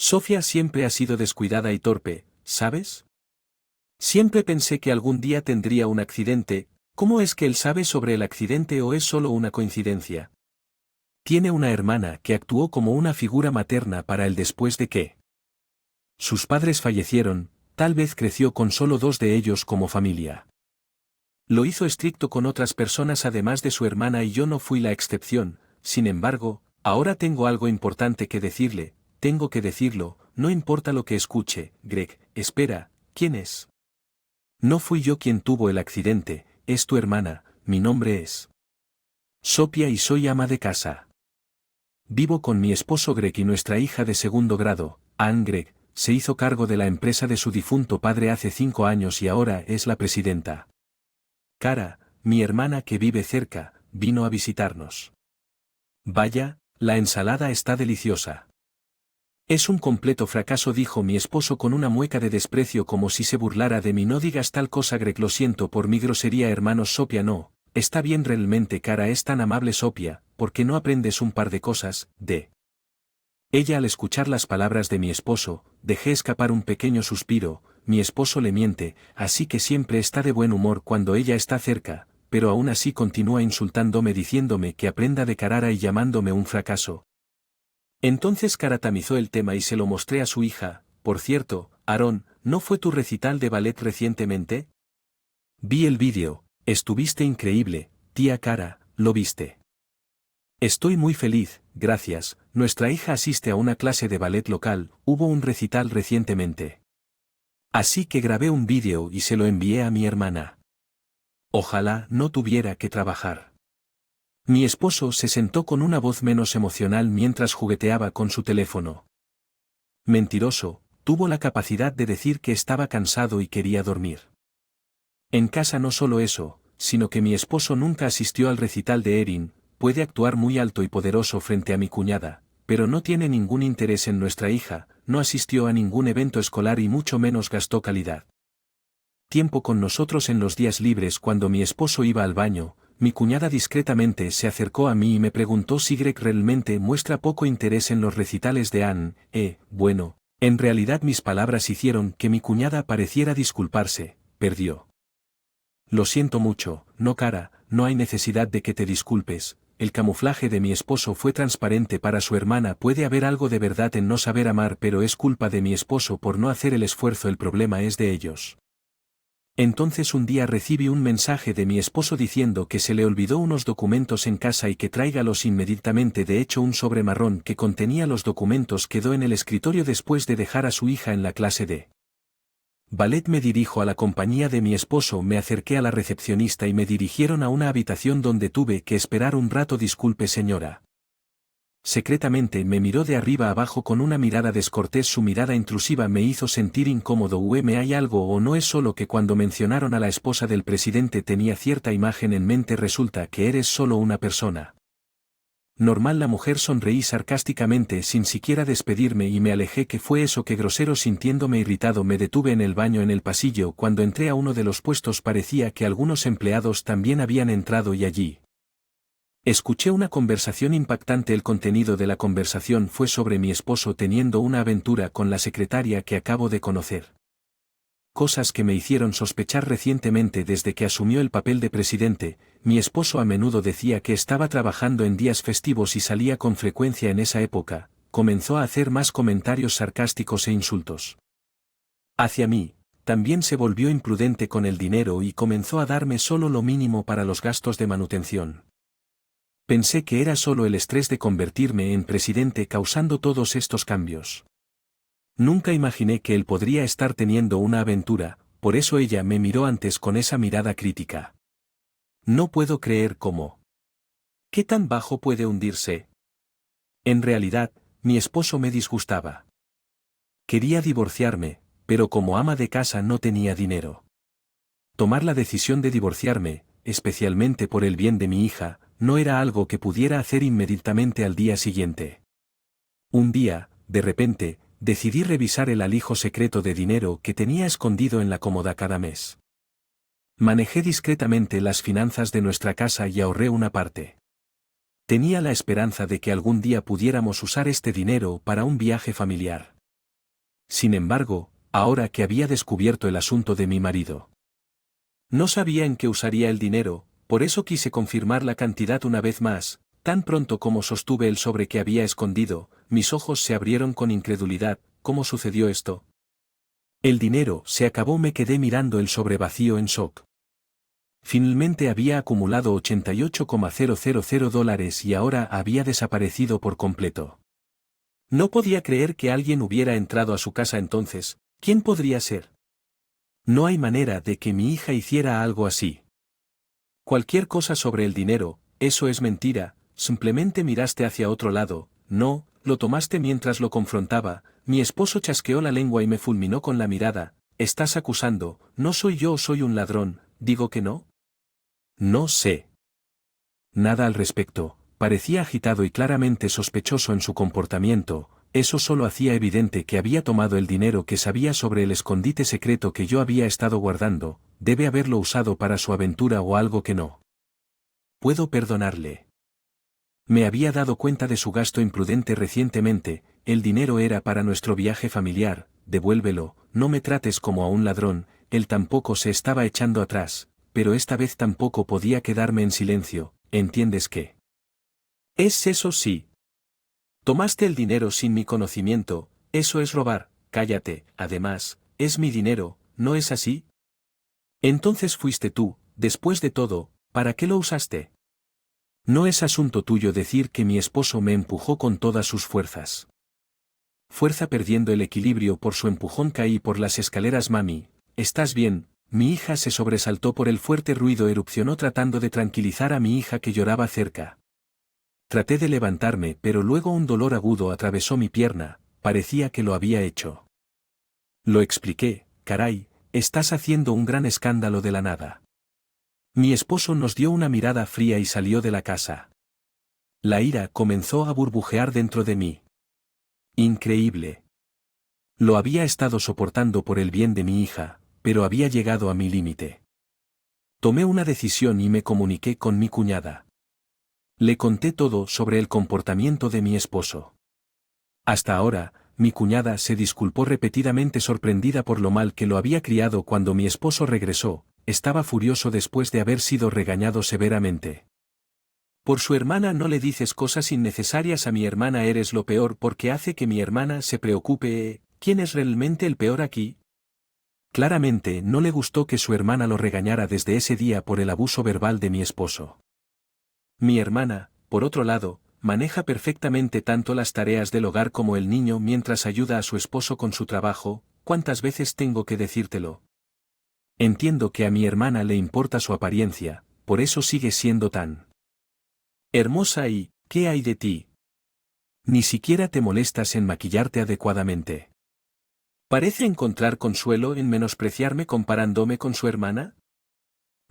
Sofía siempre ha sido descuidada y torpe, ¿sabes? Siempre pensé que algún día tendría un accidente. ¿Cómo es que él sabe sobre el accidente o es solo una coincidencia? Tiene una hermana que actuó como una figura materna para él después de que sus padres fallecieron. Tal vez creció con solo dos de ellos como familia. Lo hizo estricto con otras personas además de su hermana y yo no fui la excepción. Sin embargo, ahora tengo algo importante que decirle. Tengo que decirlo, no importa lo que escuche. Greg, espera, ¿quién es? No fui yo quien tuvo el accidente, es tu hermana. Mi nombre es Sophia y soy ama de casa. Vivo con mi esposo Greg y nuestra hija de segundo grado, Anne. Greg se hizo cargo de la empresa de su difunto padre hace 5 años y ahora es la presidenta. Cara, mi hermana que vive cerca, vino a visitarnos. Vaya, la ensalada está deliciosa. Es un completo fracaso, dijo mi esposo con una mueca de desprecio como si se burlara de mí. No digas tal cosa, Greg, lo siento por mi grosería. Hermanos, Sophia, no, está bien realmente. Cara, es tan amable. Sophia, ¿por qué no aprendes un par de cosas? Ella al escuchar las palabras de mi esposo, dejé escapar un pequeño suspiro. Mi esposo le miente, así que siempre está de buen humor cuando ella está cerca, pero aún así continúa insultándome diciéndome que aprenda de Carara y llamándome un fracaso. Entonces Cara tamizó el tema y se lo mostré a su hija. Por cierto, Aaron, ¿no fue tu recital de ballet recientemente? Vi el vídeo, estuviste increíble, tía Cara, ¿lo viste? Estoy muy feliz, gracias. Nuestra hija asiste a una clase de ballet local, hubo un recital recientemente. Así que grabé un vídeo y se lo envié a mi hermana. Ojalá no tuviera que trabajar. Mi esposo se sentó con una voz menos emocional mientras jugueteaba con su teléfono. Mentiroso, tuvo la capacidad de decir que estaba cansado y quería dormir. En casa no solo eso, sino que mi esposo nunca asistió al recital de Erin. Puede actuar muy alto y poderoso frente a mi cuñada, pero no tiene ningún interés en nuestra hija, no asistió a ningún evento escolar y mucho menos gastó calidad tiempo con nosotros en los días libres. Cuando mi esposo iba al baño, mi cuñada discretamente se acercó a mí y me preguntó si Greg realmente muestra poco interés en los recitales de Anne. Bueno, en realidad mis palabras hicieron que mi cuñada pareciera disculparse. Perdió. Lo siento mucho, no Cara, no hay necesidad de que te disculpes. El camuflaje de mi esposo fue transparente para su hermana. Puede haber algo de verdad en no saber amar, pero es culpa de mi esposo por no hacer el esfuerzo. El problema es de ellos. Entonces un día recibí un mensaje de mi esposo diciendo que se le olvidó unos documentos en casa y que tráigalos inmediatamente. De hecho, un sobre marrón que contenía los documentos quedó en el escritorio después de dejar a su hija en la clase de ballet. Me dirijo a la compañía de mi esposo, me acerqué a la recepcionista y me dirigieron a una habitación donde tuve que esperar un rato. Disculpe, señora. Secretamente me miró de arriba abajo con una mirada descortés. Su mirada intrusiva me hizo sentir incómodo. ¿Me hay algo o no es solo que cuando mencionaron a la esposa del presidente tenía cierta imagen en mente? Resulta que eres solo una persona normal. La mujer sonreí sarcásticamente sin siquiera despedirme y me alejé. ¿Qué fue eso? Qué grosero. Sintiéndome irritado me detuve en el baño en el pasillo. Cuando entré a uno de los puestos parecía que algunos empleados también habían entrado y allí escuché una conversación impactante. El contenido de la conversación fue sobre mi esposo teniendo una aventura con la secretaria que acabo de conocer. Cosas que me hicieron sospechar recientemente. Desde que asumió el papel de presidente, mi esposo a menudo decía que estaba trabajando en días festivos y salía con frecuencia en esa época. Comenzó a hacer más comentarios sarcásticos e insultos hacia mí. También se volvió imprudente con el dinero y comenzó a darme solo lo mínimo para los gastos de manutención. Pensé que era solo el estrés de convertirme en presidente causando todos estos cambios. Nunca imaginé que él podría estar teniendo una aventura, por eso ella me miró antes con esa mirada crítica. No puedo creer cómo. ¿Qué tan bajo puede hundirse? En realidad, mi esposo me disgustaba. Quería divorciarme, pero como ama de casa no tenía dinero. Tomar la decisión de divorciarme, especialmente por el bien de mi hija, no era algo que pudiera hacer inmediatamente al día siguiente. Un día, de repente, decidí revisar el alijo secreto de dinero que tenía escondido en la cómoda cada mes. Manejé discretamente las finanzas de nuestra casa y ahorré una parte. Tenía la esperanza de que algún día pudiéramos usar este dinero para un viaje familiar. Sin embargo, ahora que había descubierto el asunto de mi marido, no sabía en qué usaría el dinero, por eso quise confirmar la cantidad una vez más. Tan pronto como sostuve el sobre que había escondido, mis ojos se abrieron con incredulidad. ¿Cómo sucedió esto? El dinero se acabó. Me quedé mirando el sobre vacío en shock. Finalmente había acumulado $88,000 y ahora había desaparecido por completo. No podía creer que alguien hubiera entrado a su casa entonces. ¿Quién podría ser? No hay manera de que mi hija hiciera algo así. Cualquier cosa sobre el dinero, eso es mentira. Simplemente miraste hacia otro lado. No, lo tomaste mientras lo confrontaba. Mi esposo chasqueó la lengua y me fulminó con la mirada. Estás acusando. No soy yo, soy un ladrón. ¿Digo que no? No sé nada al respecto. Parecía agitado y claramente sospechoso en su comportamiento. Eso solo hacía evidente que había tomado el dinero que sabía sobre el escondite secreto que yo había estado guardando. Debe haberlo usado para su aventura o algo que no puedo perdonarle. Me había dado cuenta de su gasto imprudente recientemente. El dinero era para nuestro viaje familiar. Devuélvelo, no me trates como a un ladrón. Él tampoco se estaba echando atrás, pero esta vez tampoco podía quedarme en silencio. ¿Entiendes qué es eso? Sí. Tomaste el dinero sin mi conocimiento. Eso es robar. Cállate. Además, es mi dinero, ¿no es así? Entonces fuiste tú. Después de todo, ¿para qué lo usaste? No es asunto tuyo decir que mi esposo me empujó con todas sus fuerzas. Fuerza. Perdiendo el equilibrio por su empujón caí por las escaleras. Mami, ¿estás bien? Mi hija se sobresaltó por el fuerte ruido. Erupcionó tratando de tranquilizar a mi hija que lloraba cerca. Traté de levantarme, pero luego un dolor agudo atravesó mi pierna. Parecía que lo había hecho. Lo expliqué. Caray, estás haciendo un gran escándalo de la nada. Mi esposo nos dio una mirada fría y salió de la casa. La ira comenzó a burbujear dentro de mí. Increíble. Lo había estado soportando por el bien de mi hija, pero había llegado a mi límite. Tomé una decisión y me comuniqué con mi cuñada. Le conté todo sobre el comportamiento de mi esposo. Hasta ahora, mi cuñada se disculpó repetidamente, sorprendida por lo mal que lo había criado. Cuando mi esposo regresó, estaba furioso después de haber sido regañado severamente. Por su hermana no le dices cosas innecesarias a mi hermana. Eres lo peor porque hace que mi hermana se preocupe. ¿Quién es realmente el peor aquí? Claramente no le gustó que su hermana lo regañara desde ese día por el abuso verbal de mi esposo. Mi hermana, por otro lado, maneja perfectamente tanto las tareas del hogar como el niño mientras ayuda a su esposo con su trabajo. ¿Cuántas veces tengo que decírtelo? Entiendo que a mi hermana le importa su apariencia, por eso sigue siendo tan hermosa. ¿Y qué hay de ti? Ni siquiera te molestas en maquillarte adecuadamente. ¿Parece encontrar consuelo en menospreciarme comparándome con su hermana?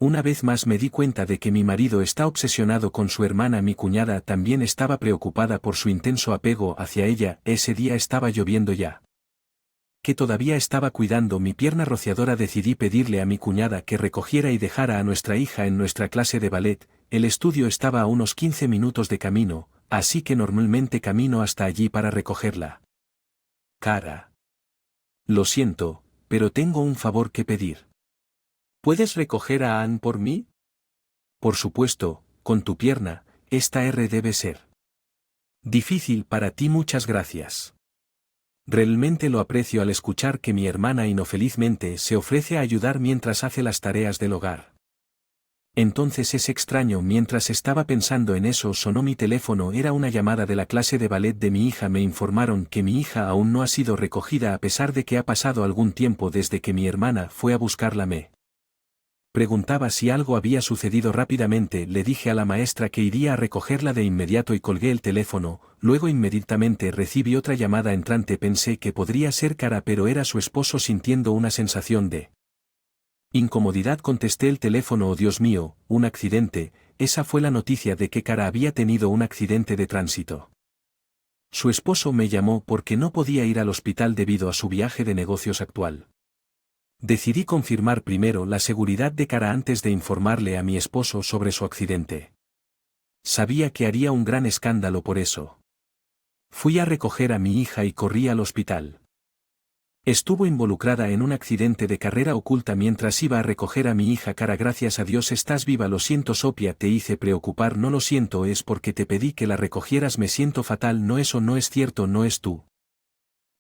Una vez más me di cuenta de que mi marido está obsesionado con su hermana. Mi cuñada también estaba preocupada por su intenso apego hacia ella. Ese día estaba lloviendo ya. Que todavía estaba cuidando mi pierna rociadora. Decidí pedirle a mi cuñada que recogiera y dejara a nuestra hija en nuestra clase de ballet. El estudio estaba a unos 15 minutos de camino, así que normalmente camino hasta allí para recogerla. Cara. Lo siento, pero tengo un favor que pedir. ¿Puedes recoger a Ann por mí? Por supuesto, con tu pierna. Esta debe ser difícil para ti. Muchas gracias. Realmente lo aprecio al escuchar que mi hermana inofelizmente se ofrece a ayudar mientras hace las tareas del hogar. Entonces es extraño. Mientras estaba pensando en eso sonó mi teléfono. Era una llamada de la clase de ballet de mi hija. Me informaron que mi hija aún no ha sido recogida a pesar de que ha pasado algún tiempo desde que mi hermana fue a buscarla. Me preguntaba si algo había sucedido. Rápidamente le dije a la maestra que iría a recogerla de inmediato y colgué el teléfono. Luego inmediatamente recibí otra llamada entrante. Pensé que podría ser Cara, pero era su esposo. Sintiendo una sensación de incomodidad contesté el teléfono. Oh Dios mío, un accidente. Esa fue la noticia de que Cara había tenido un accidente de tránsito. Su esposo me llamó porque no podía ir al hospital debido a su viaje de negocios actual. Decidí confirmar primero la seguridad de Cara antes de informarle a mi esposo sobre su accidente. Sabía que haría un gran escándalo por eso. Fui a recoger a mi hija y corrí al hospital. Estuvo involucrada en un accidente de carrera oculta mientras iba a recoger a mi hija Cara. Gracias a Dios estás viva. Lo siento Sophia, te hice preocupar. No lo siento, es porque te pedí que la recogieras. Me siento fatal. No, eso no es cierto, no es tú.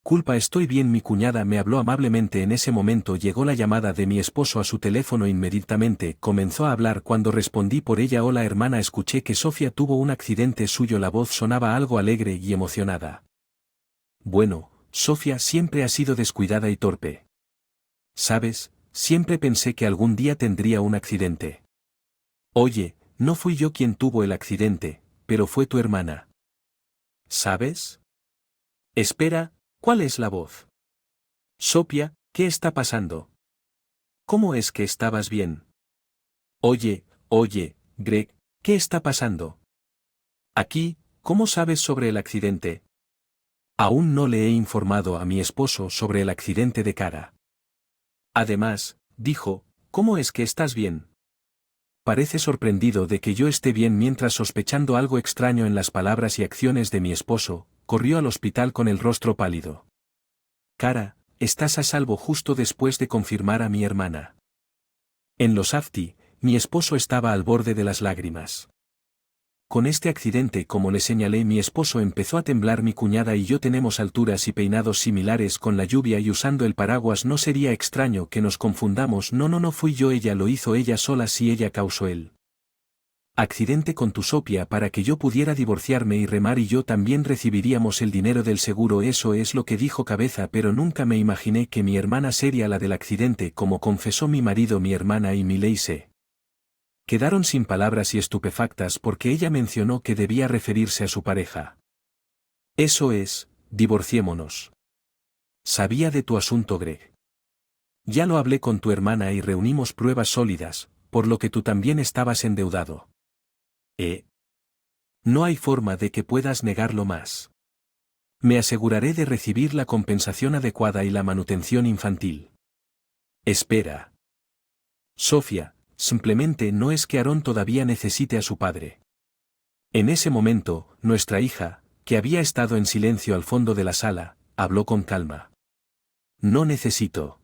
Culpa, estoy bien. Mi cuñada me habló amablemente. En ese momento llegó la llamada de mi esposo a su teléfono. Inmediatamente comenzó a hablar. Cuando respondí por ella: hola hermana, escuché que Sophia tuvo un accidente suyo. La voz sonaba algo alegre y emocionada. Bueno, Sophia siempre ha sido descuidada y torpe. ¿Sabes? Siempre pensé que algún día tendría un accidente. Oye, no fui yo quien tuvo el accidente, pero fue tu hermana. ¿Sabes? Espera, ¿cuál es la voz? Sophia, ¿qué está pasando? ¿Cómo es que estabas bien? Oye, Greg, ¿qué está pasando? Aquí, ¿cómo sabes sobre el accidente? Aún no le he informado a mi esposo sobre el accidente de Cara. Además, dijo, ¿cómo es que estás bien? Parece sorprendido de que yo esté bien. Mientras, sospechando algo extraño en las palabras y acciones de mi esposo, corrió al hospital con el rostro pálido. Cara, estás a salvo. Justo después de confirmar a mi hermana. En los Afti, mi esposo estaba al borde de las lágrimas. Con este accidente, como le señalé, mi esposo empezó a temblar. Mi cuñada y yo tenemos alturas y peinados similares. Con la lluvia y usando el paraguas no sería extraño que nos confundamos. No fui yo, ella lo hizo ella sola. Si ella causó el accidente con tu Sophia para que yo pudiera divorciarme y remar y yo también recibiríamos el dinero del seguro. Eso es lo que dijo Cabeza, pero nunca me imaginé que mi hermana sería la del accidente. Como confesó mi marido, mi hermana y Miley se quedaron sin palabras y estupefactas porque ella mencionó que debía referirse a su pareja. Eso es, divorciémonos. Sabía de tu asunto, Greg. Ya lo hablé con tu hermana y reunimos pruebas sólidas, por lo que tú también estabas endeudado. No hay forma de que puedas negarlo más. Me aseguraré de recibir la compensación adecuada y la manutención infantil. Espera. Sophia, simplemente no es que Aaron todavía necesite a su padre. En ese momento, nuestra hija, que había estado en silencio al fondo de la sala, habló con calma. No necesito.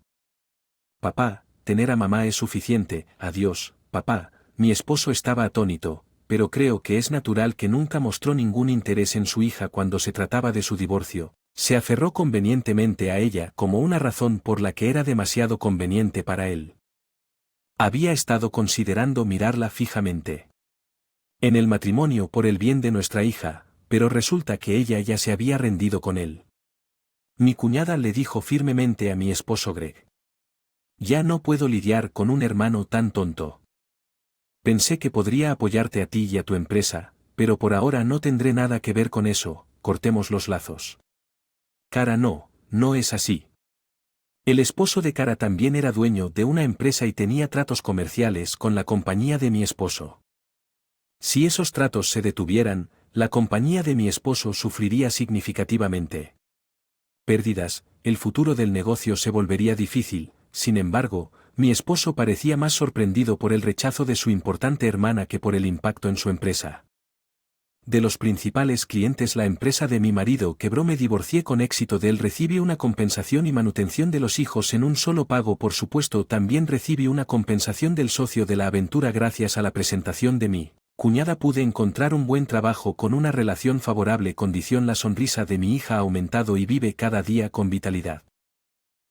Papá, tener a mamá es suficiente. Adiós, papá. Mi esposo estaba atónito, pero creo que es natural que nunca mostró ningún interés en su hija cuando se trataba de su divorcio. Se aferró convenientemente a ella como una razón por la que era demasiado conveniente para él. Había estado considerando mirarla fijamente. En el matrimonio por el bien de nuestra hija, pero resulta que ella ya se había rendido con él. Mi cuñada le dijo firmemente a mi esposo Greg. Ya no puedo lidiar con un hermano tan tonto. Pensé que podría apoyarte a ti y a tu empresa, pero por ahora no tendré nada que ver con eso. Cortemos los lazos. Cara, no es así. El esposo de Cara también era dueño de una empresa y tenía tratos comerciales con la compañía de mi esposo. Si esos tratos se detuvieran, la compañía de mi esposo sufriría significativamente pérdidas, el futuro del negocio se volvería difícil. Sin embargo, mi esposo parecía más sorprendido por el rechazo de su importante hermana que por el impacto en su empresa. De los principales clientes, la empresa de mi marido quebró. Me divorcié con éxito de él. Recibí una compensación y manutención de los hijos en un solo pago. Por supuesto, también recibí una compensación del socio de la aventura. Gracias a la presentación de mi cuñada pude encontrar un buen trabajo con una relación favorable condición. La sonrisa de mi hija ha aumentado y vive cada día con vitalidad.